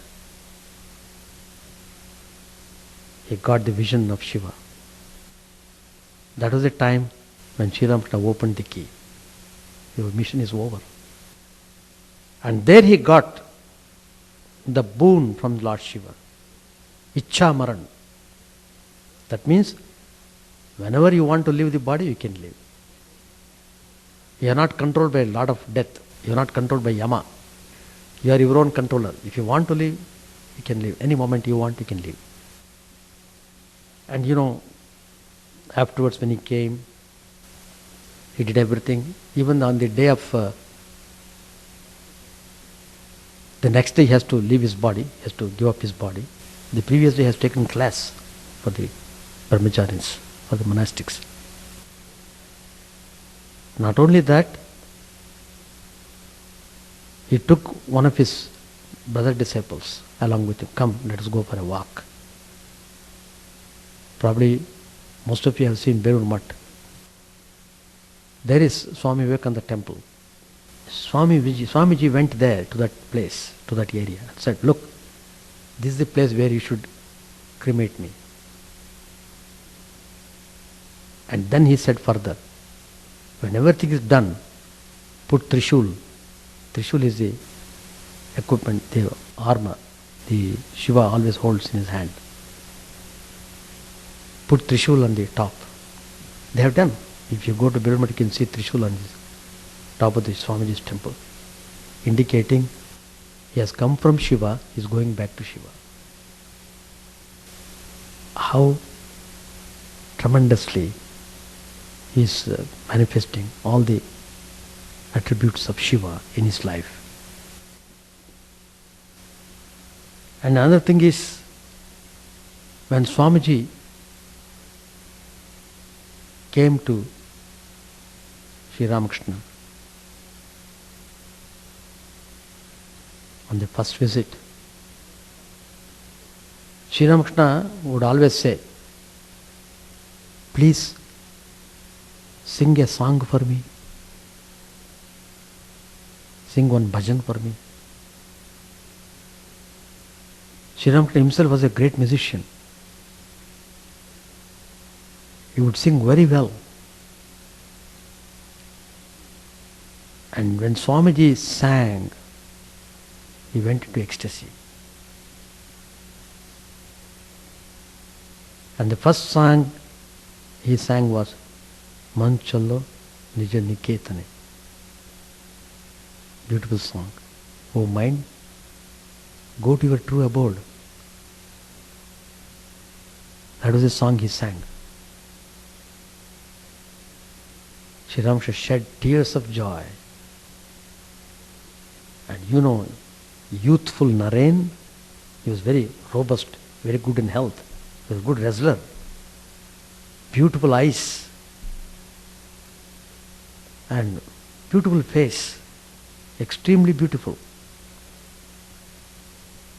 he got the vision of Shiva. That was the time when Sri Ramakrishna opened the key. Your mission is over. And there he got the boon from Lord Shiva. Ichha Maran. That means whenever you want to leave the body, you can leave. You are not controlled by a lot of death. You are not controlled by Yama. You are your own controller. If you want to leave, you can leave. Any moment you want, you can leave. And afterwards when he came, he did everything. Even on the day of the next day he has to leave his body, he has to give up his body. The previous day he has taken class for the brahmacharis, for the monastics. Not only that, he took one of his brother disciples along with him. Come, let us go for a walk. Probably most of you have seen Belur Math. There is Swami Vivekananda temple. Swamiji went there to that place, to that area, and said, look, this is the place where you should cremate me. And then he said further, when everything is done, put Trishul. Trishul is the equipment, the armor, the Shiva always holds in his hand. Put Trishul on the top. They have done. If you go to Belur Math, you can see Trishul on the top of the Swamiji's temple, indicating he has come from Shiva, he is going back to Shiva. How tremendously he is manifesting all the attributes of Shiva in his life. And another thing is, when Swamiji came to Sri Ramakrishna, on the first visit. Sri Ramakrishna would always say, please sing a song for me. Sing one bhajan for me. Sri Ramakrishna himself was a great musician. He would sing very well. And when Swamiji sang, he went into ecstasy. And the first song he sang was Man Challo Nija Niketane. Beautiful song. Oh mind, go to your true abode. That was the song he sang. Sri Ramakrishna shed tears of joy. And youthful Naren, he was very robust, very good in health. He was a good wrestler. Beautiful eyes. And beautiful face. Extremely beautiful.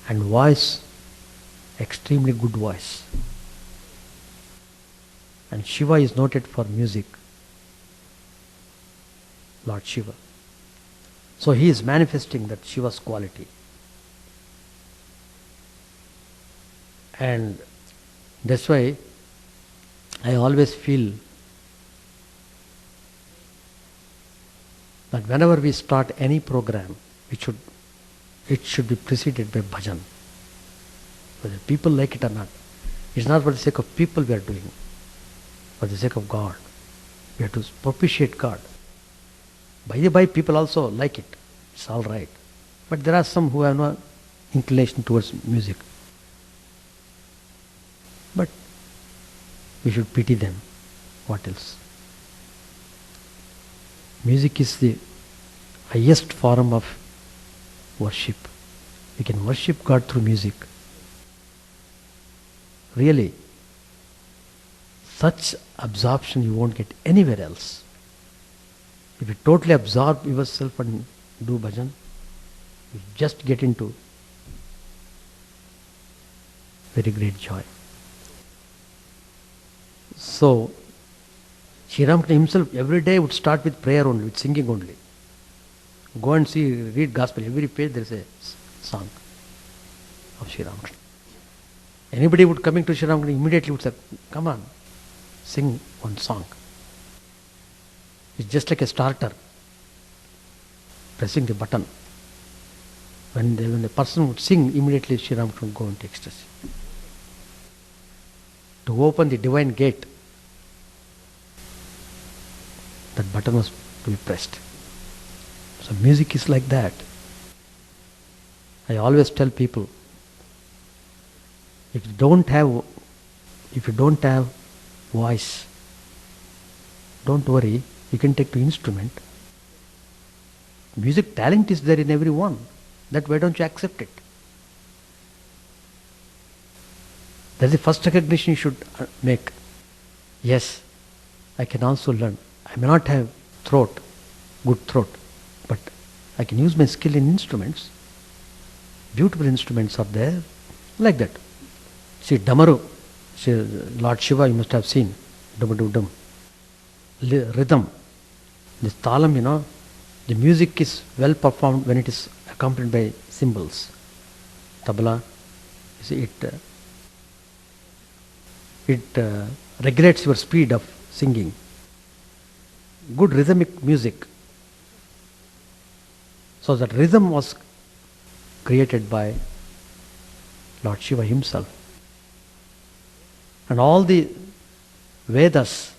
And voice, extremely good voice. And Shiva is noted for music. Lord Shiva. So he is manifesting that Shiva's quality. And that's why I always feel that whenever we start any program, it should be preceded by bhajan. Whether people like it or not. It's not for the sake of people we are doing, for the sake of God. We have to propitiate God. By the by, people also like it. It's all right. But there are some who have no inclination towards music. But we should pity them. What else? Music is the highest form of worship. We can worship God through music. Really, such absorption you won't get anywhere else. If you totally absorb yourself and do bhajan, you just get into very great joy. So, Sri Ramakrishna himself every day would start with prayer only, with singing only. Go and see, read Gospel. Every page there is a song of Sri Ramakrishna. Anybody would coming to Sri Ramakrishna immediately would say, come on, sing one song. It's just like a starter, pressing the button. When the person would sing, immediately Sri Ramakrishna would go into ecstasy. To open the divine gate, that button was to be pressed. So music is like that. I always tell people, if you don't have voice, don't worry, you can take to instrument. Music talent is there in everyone. That why don't you accept it? That's the first recognition you should make. Yes, I can also learn. I may not have good throat, but I can use my skill in instruments. Beautiful instruments are there, like that. See, Damaru, Lord Shiva, you must have seen. Dum. Rhythm. This talam, the music is well performed when it is accompanied by cymbals. Tabla, you see, it regulates your speed of singing. Good rhythmic music. So that rhythm was created by Lord Shiva himself. And all the Vedas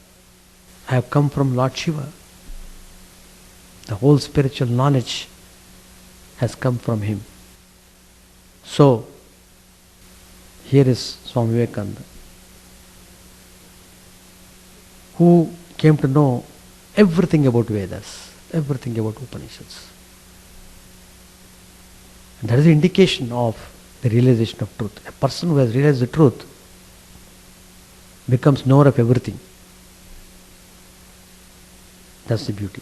have come from Lord Shiva. The whole spiritual knowledge has come from him. So, here is Swami Vivekananda, who came to know everything about Vedas, everything about Upanishads. And that is the indication of the realization of truth. A person who has realized the truth becomes knower of everything. That's the beauty.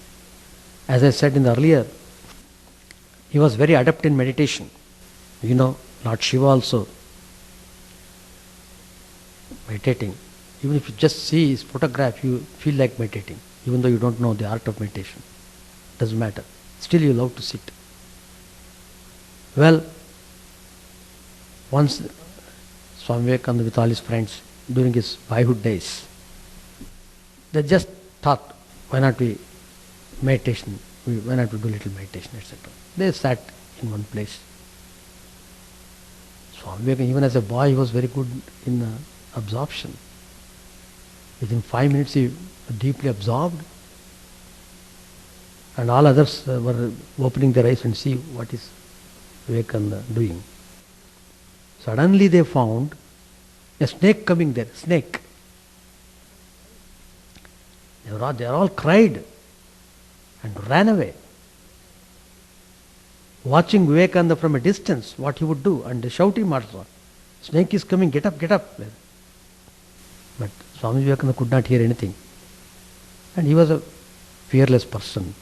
As I said in the earlier, he was very adept in meditation. Lord Shiva also meditating. Even if you just see his photograph, you feel like meditating, even though you don't know the art of meditation. Doesn't matter. Still you love to sit. Well, once Swami Vivekananda with all his friends during his boyhood days, they just thought, why not we meditation, why not we do little meditation, etc. They sat in one place. Swami Vivekananda, even as a boy, he was very good in absorption. Within 5 minutes he deeply absorbed, and all others were opening their eyes and see what is Vivekananda doing. Suddenly they found a snake coming there, snake. They all cried and ran away, watching Vivekananda from a distance, what he would do, and shouting also, snake is coming, get up, get up. But Swami Vivekananda could not hear anything. And he was a fearless person.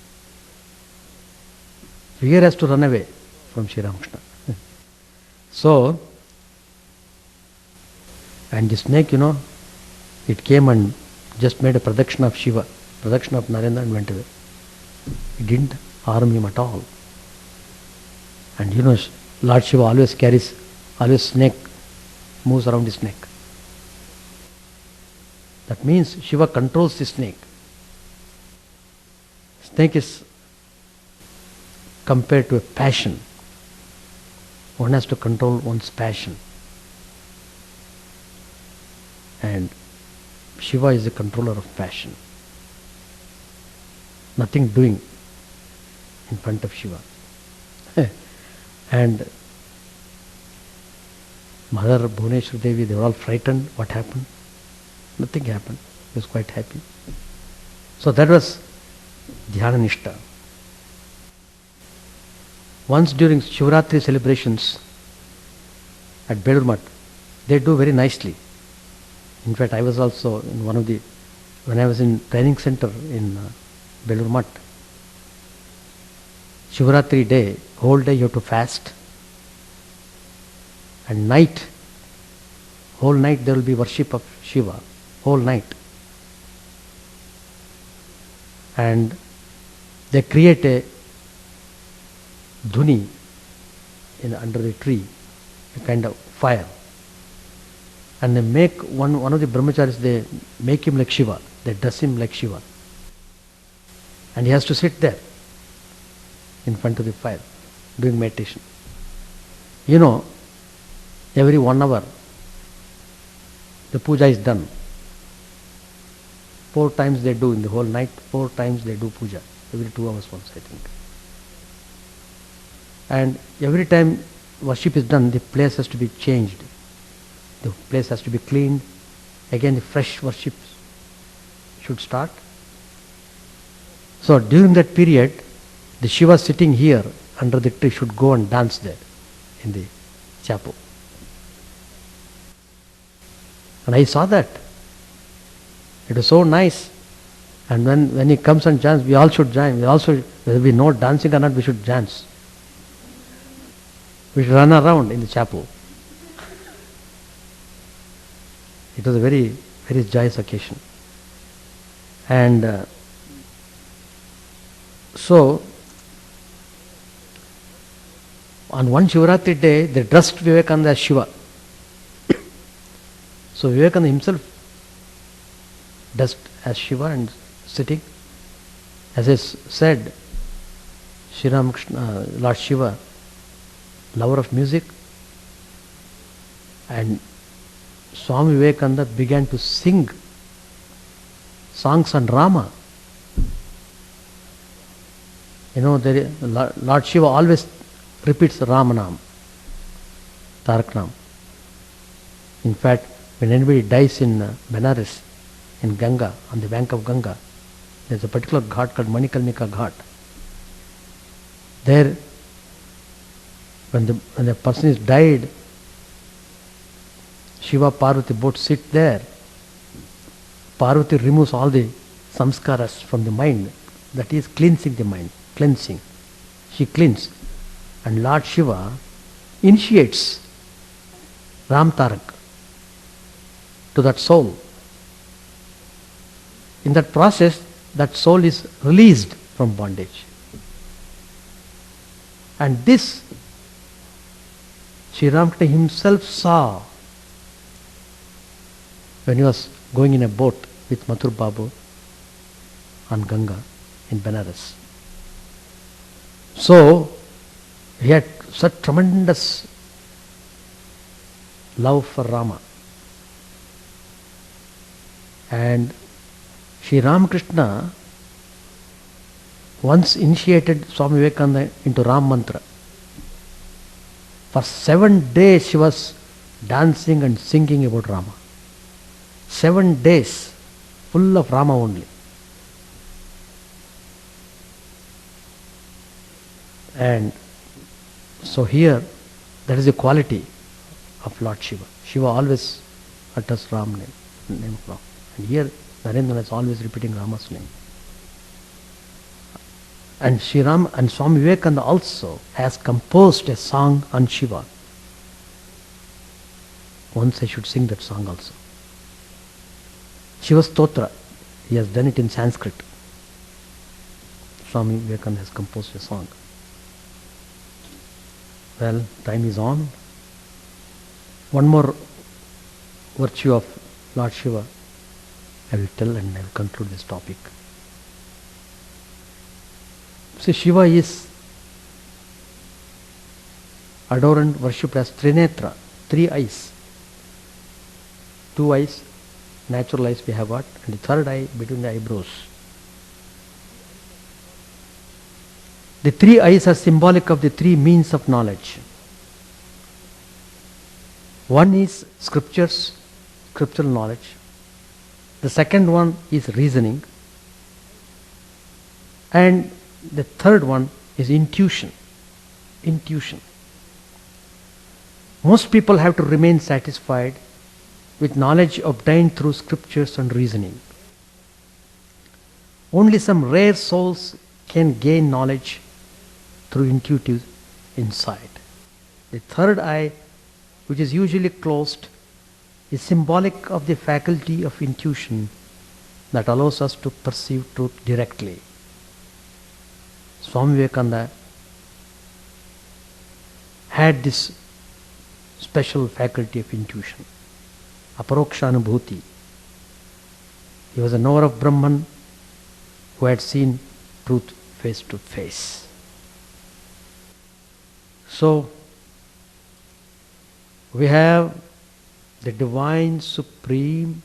Fear has to run away from Sri Ramakrishna. So, and the snake, it came and just made a pradakshina of Shiva, pradakshina of Narendra, and went away. It didn't harm him at all. And Lord Shiva always snake moves around his neck. That means Shiva controls the snake. Snake is compared to a passion. One has to control one's passion. And Shiva is the controller of passion. Nothing doing in front of Shiva. And Mother Bhuvneshwari Devi, they were all frightened. What happened? Nothing happened. He was quite happy. So that was Dhyana Nishta. Once during Shivratri celebrations at Belur Math, they do very nicely. In fact, I was also in when I was in training center in Belur Math, Shivratri day, whole day you have to fast, and whole night there will be worship of Shiva, whole night. And they create a dhuni under the tree, a kind of fire. And they make one of the brahmacharis, they make him like Shiva, they dress him like Shiva. And he has to sit there in front of the fire doing meditation. Every 1 hour the puja is done. 4 times they do in the whole night, 4 times they do puja, every 2 hours once, I think. And every time worship is done, the place has to be changed. The place has to be cleaned. Again, the fresh worship should start. So during that period, the Shiva sitting here under the tree should go and dance there in the chapel. And I saw that. It was so nice. And when he comes and chants, we all should join. Whether we know dancing or not, we should dance. We should run around in the chapel. It was a very, very joyous occasion. And so, on one Shivratri day, they dressed Vivekananda as Shiva. So Vivekananda himself dressed as Shiva and sitting. As I said, Sri Ramakrishna, Lord Shiva, lover of music, and Swami Vivekananda began to sing songs on Rama. Lord Shiva always repeats Ramanam, Taraknam. In fact, when anybody dies in Benares, in Ganga, on the bank of Ganga, there's a particular ghat called Manikarnika Ghat. There, when the person is died, Shiva Parvati both sit there. Parvati removes all the samskaras from the mind. That is cleansing the mind. Cleansing. She cleans. And Lord Shiva initiates Ram Tarak to that soul. In that process, that soul is released from bondage. And this Sri Ramakrishna himself saw when he was going in a boat with Mathur Babu on Ganga in Benares. So he had such tremendous love for Rama. And Sri Ramakrishna once initiated Swami Vivekananda into Ram Mantra. For 7 days she was dancing and singing about Rama. 7 days full of Rama only. And so here, that is the quality of Lord Shiva. Shiva always utters Ram name of Ram. And here Narendra is always repeating Rama's name. And Sri Ram and Swami Vivekananda also has composed a song on Shiva. Once I should sing that song also. Shiva Stotra. He has done it in Sanskrit. Swami Vivekananda has composed a song. Well, time is on. One more virtue of Lord Shiva I will tell and I will conclude this topic. See, Shiva is adored and worshipped as Trinetra, 3 eyes. 2 eyes, natural eyes we have got, and the third eye between the eyebrows. The 3 eyes are symbolic of the 3 means of knowledge. One is scriptures, scriptural knowledge. The second one is reasoning. And the third one is intuition. Intuition. Most people have to remain satisfied with knowledge obtained through scriptures and reasoning. Only some rare souls can gain knowledge through intuitive insight. The third eye, which is usually closed, is symbolic of the faculty of intuition that allows us to perceive truth directly. Swami Vivekananda had this special faculty of intuition, aparokshanubhuti. He was a knower of Brahman who had seen truth face to face. So, we have the Divine Supreme.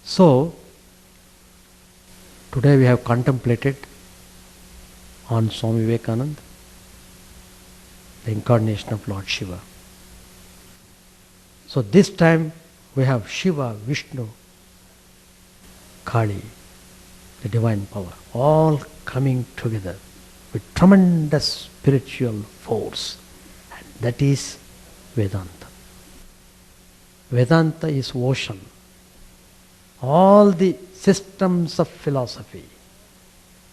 So, today we have contemplated on Swami Vivekananda, the incarnation of Lord Shiva. So this time we have Shiva, Vishnu, Kali, the divine power, all coming together with tremendous spiritual force. And that is Vedanta. Vedanta is ocean. All the systems of philosophy,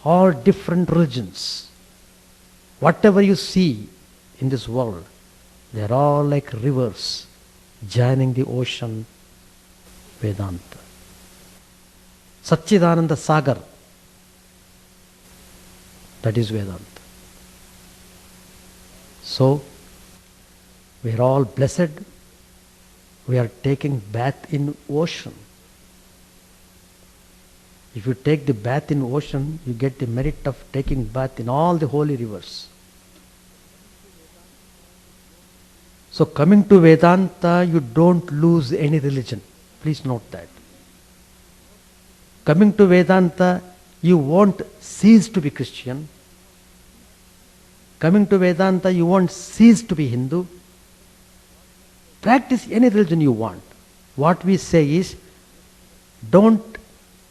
all different religions, whatever you see in this world, they are all like rivers joining the ocean Vedanta. Satchidananda Sagar, that is Vedanta. So, we are all blessed. We are taking bath in ocean. If you take the bath in ocean, you get the merit of taking bath in all the holy rivers. So coming to Vedanta, you don't lose any religion. Please note that. Coming to Vedanta, you won't cease to be Christian. Coming to Vedanta, you won't cease to be Hindu. Practice any religion you want. What we say is, don't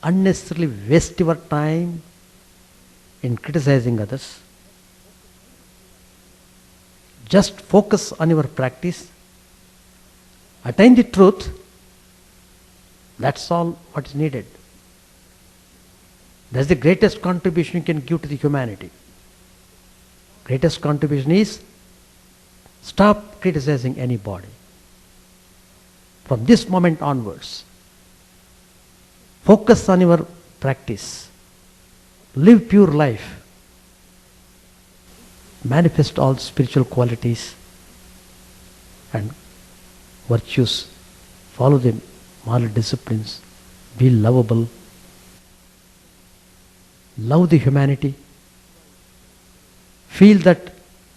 unnecessarily waste your time in criticizing others. Just focus on your practice. Attain the truth. That's all what is needed. That's the greatest contribution you can give to the humanity. Greatest contribution is Stop criticizing anybody. From this moment onwards, focus on your practice. Live pure life. Manifest all spiritual qualities and virtues. Follow the moral disciplines. Be lovable. Love the humanity. Feel that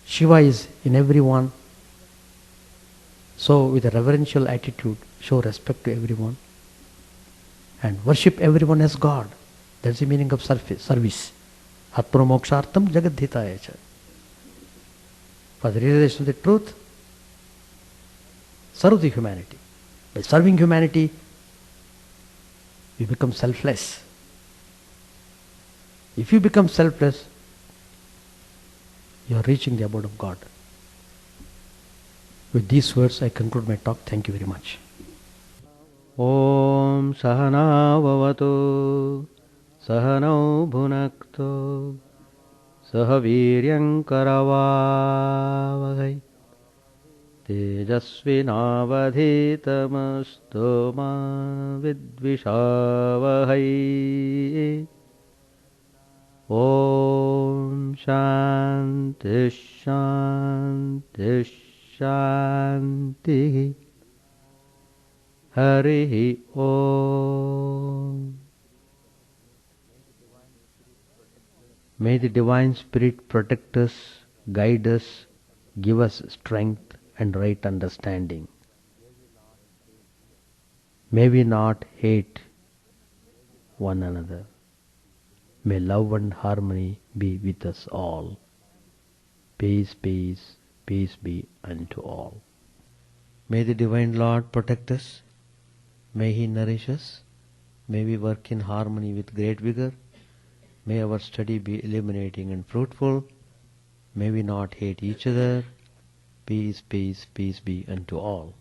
Shiva is in everyone. So with a reverential attitude, show respect to everyone. And worship everyone as God. That's the meaning of service. Atmano mokshartam jagadhitaya cha. For the realization of the truth, serve the humanity. By serving humanity, you become selfless. If you become selfless, you are reaching the abode of God. With these words, I conclude my talk. Thank you very much. Om Sahana Vavatu Sahanau Bhunaktu Sahaviryam Karavavahai Tejasvinavadhitamastu ma vidvishavahai. Om Shanti Shanti Shanti. Harihi Om. May the Divine Spirit protect us, guide us, give us strength and right understanding. May we not hate one another. May love and harmony be with us all. Peace, peace, peace be unto all. May the Divine Lord protect us. May He nourish us. May we work in harmony with great vigor. May our study be illuminating and fruitful. May we not hate each other. Peace, peace, peace be unto all.